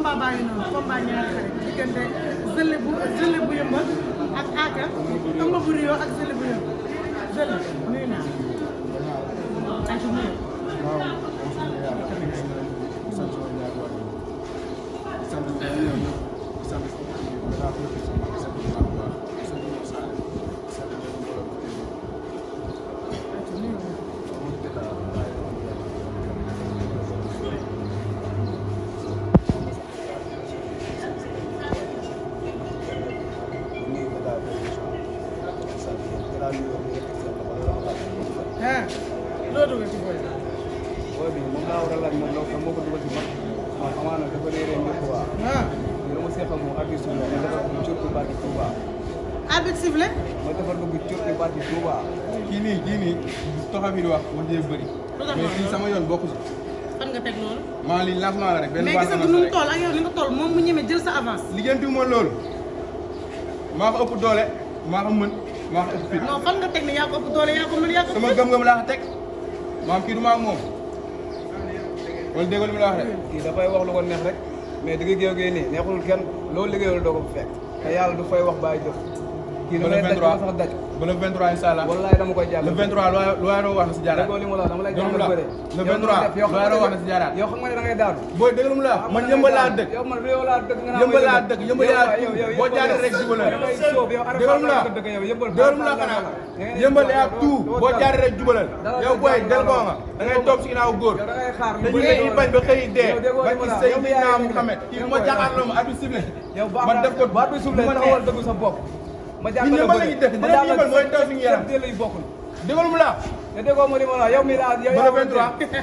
combat baa ngi noonu combat ñaari xarit diggante Zele bu yëmbal ak Aaka Amba bu Rio ak Zele bu yëmbal Zele nuyu naa ay ci nuyu loo dugal ci booy bi moom laa war a laaj moom loolu moo ko dugal ci man amaana dafa réeree mbir quoi. lu ma seqal moom arbitre sifflé ma defar ko bu cër ko barki Touba. arbitre sifflé ma defar ko bu cër ko barki Touba. kii nii toxa bi di wax dee bëri. mais fii sama yoon bokku si. fan nga teg loolu. maa lii lancement la rek benn mais gisatu nu mu toll ak yow ni nga toll moom mu ñeme jël sa avance. liggéeyantuma loolu maa ko ëpp doole maa ko mën maa ko ëpp fit. non fan nga teg ne yaa ko ëpp doole yaa ko mën yaa ko sama gëm-gëm laa ko teg maam kii du ma ak moom wala dégg li mu la wax rek. kii dafay wax lu ko neex rek mais digg géew gi nii neexul kenn loolu liggéeyul doo ko fekk te yàlla du fay wax bàyyi jëf. kii dafay daj ba sax daj. ba le 23 incha allah wallaay dama koy jàpp. le 23 lu waay wax na si jaaraat. déggoo li mu la dama lay jàngal bëre. le 23 lu waay wax na si jaaraat. yow xam nga ne da ngay daanu. booy dégg lu mu la wax man yëmbal laa dëkk. yow man yow laa dëkk nga naan yëmbal laa dëkk yëmbal laa tuut boo jaaree rek jubalal. dégg lu mu la dégg lu mu la xanaa yëmbal yaa tuut boo jaaree rek jubalal. yow booy del koo nga da ngay toog si ginnaaw góor. te ñu ngi bañ ba xëy dee ba ci Seydina Muhammad kii bu ma jàkkaarloo ma arbitre sifflé ma def ko baat bi suuf la taxawal dëgg sa bopp. ma jàppale yëmbal lañuy dëkk dina yëmbal mooy taw suñu yaram lay bokkul. dégg lu mu la te déggoo ma li ma la yow mii laa yow ba le 23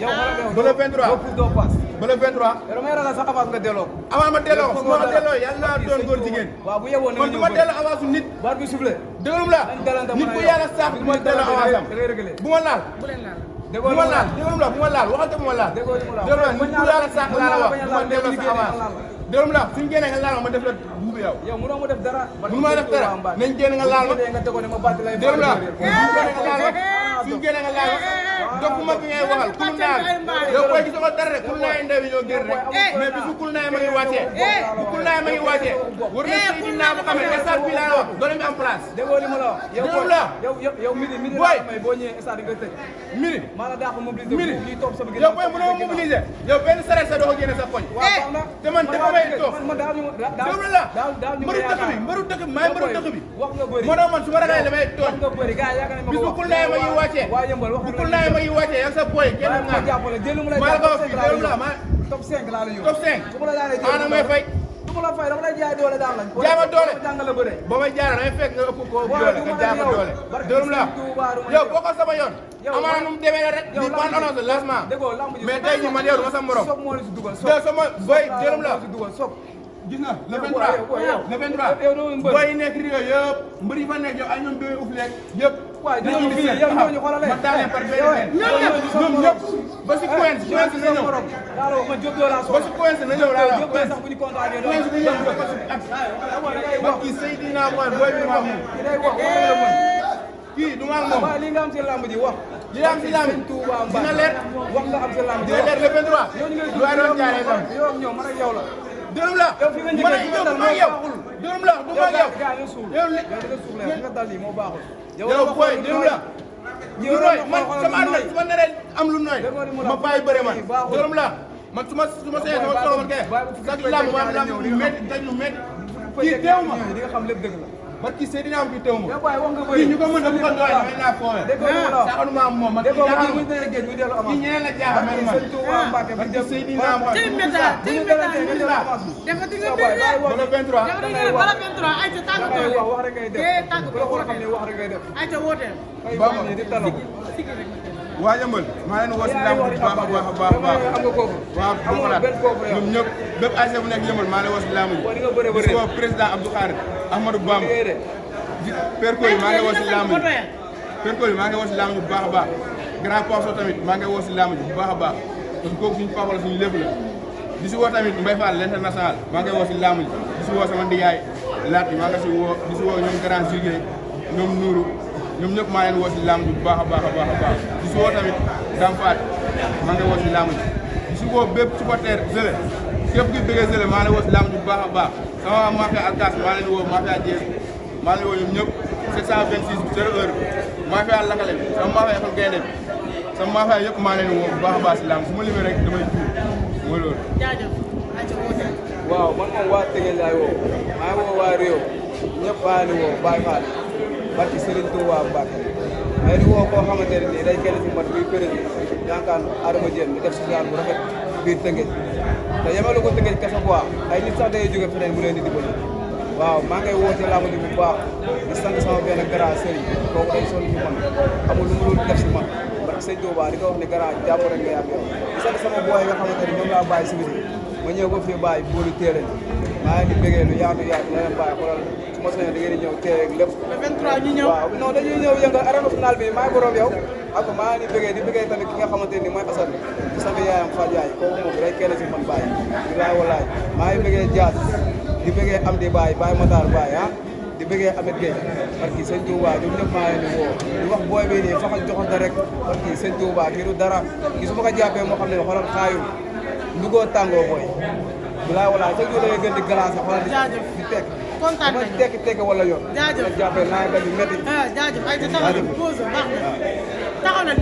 ba le 23 doo puus doo paas. ba le 23 yow damay ragal sax avance nga delloo ko. avant ma delloo ko su ma delloo yàlla naa doon góor jigéen waaw bu yeboon kon du ma delloo avance su nit baat bi soufflé dégg lu mu la nit ku yàlla sax du ma delloo avance am bu ma laal bu leen laal. bu ma laal dégg lu mu la bu ma laal waxante bu ma laal déggoo li mu la dégg lu nit ku yàlla sax laa la wax du ma delloo sa avance dégg lu mu la suñu génnee nga laal ma def la buubu yow yow mënoo ma def dara mënu ma def dara nañ génn nga laal ma nga tegoon ne ma baat lay dégg lu la suñu génnee nga laal ma dopp ma bi ngay waxal kul naan yow koy gisoo dara rek kul naay ndaw yi ñoo génn rek mais bisu kul naay ma ngi wàccee bu kul naay ma ngi wàccee war na Seydina mu xam ne stade bi laa la wax doon mi am place déggoo li ma la wax yow midi boy may boo ñëwee stade nga tëj miri maa la daax mobiliser miri ñuy topp sama yow boy mënoo mobiliser yow benn sareet sa doo ko génne sa koñ te man dafa may toog déglu la mbëru dëkk bi maay mbëru dëkk bi wax nga bëri moo tax man su ma ragalee damay wax tooñ nga bëri gars yaakaar nañ ma bisu kul naay ma ngi wàccee waa yëmbal wax bu kul naay ma ngi wàccee yow sa boy kenn ma jàppale jël mu lay maa la ko wax fii déglu la ma top 5 laa la yóbbu top 5 su ma la daanee ana may fay du ma la fay dama lay jaay doole daan lañ jaay ma doole jàngal la bëre ba may jaara damay fekk nga ëpp ko doole nga jaay ma doole déglu la yow boo ko sama yoon amaana nu mu demee la rek di ban annonce lancement mais tey jii man yow du ma sa morom soog moo la si dugal yow sama boy déglu la si dugal soog gis na le 23 le 23 boy yi nekk Rio yëpp mbër yi fa nekk yow ay ñoom doy uf leeg yëpp waaw ñooñu fii yow ñooñu xoolal ma daanee par benn ñoom ñëpp ba si coin si na ñëw daa la wax man Diop doo laa ba si coin na ñëw laa Diop sax bu ñu kontaanee coin na ñëw ba kii Seydina Mohamed boy bi ma moom day wax la mën kii du ma ak moom waaw li nga am si lamb ji wax li am si lamb dina leer wax nga am si lamb ji dina leer le 23 lu ay doon jaaree lamb yow ak ñoom man ak yow la dërëm la yow fi nga njëkkee yow du ma yow dërëm la du ma yow gaa ñu suul yow li nga dal yi moo baaxul yow boy dërëm la lu nooy man sama ànd su ma naree am lu nooy ma bàyyi bëre man dërëm la man su ma seeyee sama soxla man kay sax lamb ma lamb lu métti daj lu métti kii teew ma di nga xam lépp dëgg la parce que Seydina am kii teew ma yow baay wax nga bëri kii ñu ko mën a bu ko doole damay naa foowee saxanu ma am moom man kii jaaxal mu dee géej mu dellu kii ñeneen la jaaxal man man Sëñ Touba Mbacke parce que Seydina am tey méta dafa di nga mbir ba le 23 dafa di nga ba le 23 ayca tàggatoo wax rek ngay def leen tàggatoo ko xam ne wax rek ngay def ayca wooteel ba di taloo waa Yëmbal maa leen woo si làmb bu baax a baax a baax a baax am nga kooku waaw Bokaraat ñoom ñëpp bépp ASC bu nekk Yëmbal maa leen woo si làmb ji di woo président Abdou Khadir Ahmadou Bamba Père Koy maa ngi woo si làmb ji Père Koy maa ngi woo si làmb ji bu baax a baax grand Paso tamit maa ngi woo si làmb ji bu baax a baax parce que kooku suñu papa la suñu lépp la di si woo tamit Mbaye Fall l'international maa ngi woo si làmb ji di si woo sama ndiyaay laat maa ngi si woo di si woo ñoom grand Jigué ñoom Nourou ñoom ñëpp maa leen woo si làmb ji bu baax a baax a baax a baax di si woo tamit Dame Faat maa ngi woo si làmb ji di si woo bépp supporter Zele képp kuy bëggee Zele maa ngi woo si lamb bu baax a baax sama waa mafia Alkaas maa leen woo mafia Diès maa leen woo ñoom ñëpp 726 0 heure mafia Lakale sama mafia École Gaynde sama mafia yëpp maa leen woo bu baax a baax si lamb su ma limee rek damay tuur mooy loolu. jaajëf waaw man moom waa Tëngéej laay woo maa ngi woo waa Rio ñëpp maa ngi woo Baye Fall barki Serigne Touba Mbacke mais di woo koo xamante ne nii day kenn si mat buy président yaakaar Adama Diène mi def social bu rafet biir Tëngéej te yemalu ko Tëngéej kese quoi ay nit sax day jóge feneen mu leen di dimbali waaw maa ngay woo ci làmb ji bu baax di sant sama benn grand Serigne kooku day sonn ci man amul lu mu dul def si man barki Serigne Touba di ko wax ne grand jàpp rek nga yàgg yow di sant sama boy nga xamante ne ñoom laa bàyyi si biti ma ñëw ba fii bàyyi boolu téere maa ngi di bëggee lu yaatu yaatu na leen bàyyi xoolal su ma sañoon da ngeen di ñëw téere ak lépp le 23 ñu ñëw waaw non dañuy ñëw yëngal arène nationale bi maa ngi borom yow ak maa ngi di bëggee tamit ki nga xamante ni mooy Assane di sant yaayam Fadiaye kooku moom day kenn si man bàyyi bilaay walaay maa ngi bëggee Diaz di bëggee Amdi Baye Baye Matar Baye ah di bëggee Ahmed Gueye parce que sëñ Touba ñoom ñëpp maa ngi leen di woo di wax booy bi nii faxal joxante rek parce que sëñ Touba kii du dara gi su ma ko jàppee moo xam ne xoolal xaayul ndugoo tàngoo booy bilaay walaay chaque jour da ngay gën di glacé xoolal di tekk kontaan nañu ma tekki wala yoon jaajëf jàppee naa nga di métti jaajëf ay taxaw na pause baax na taxaw na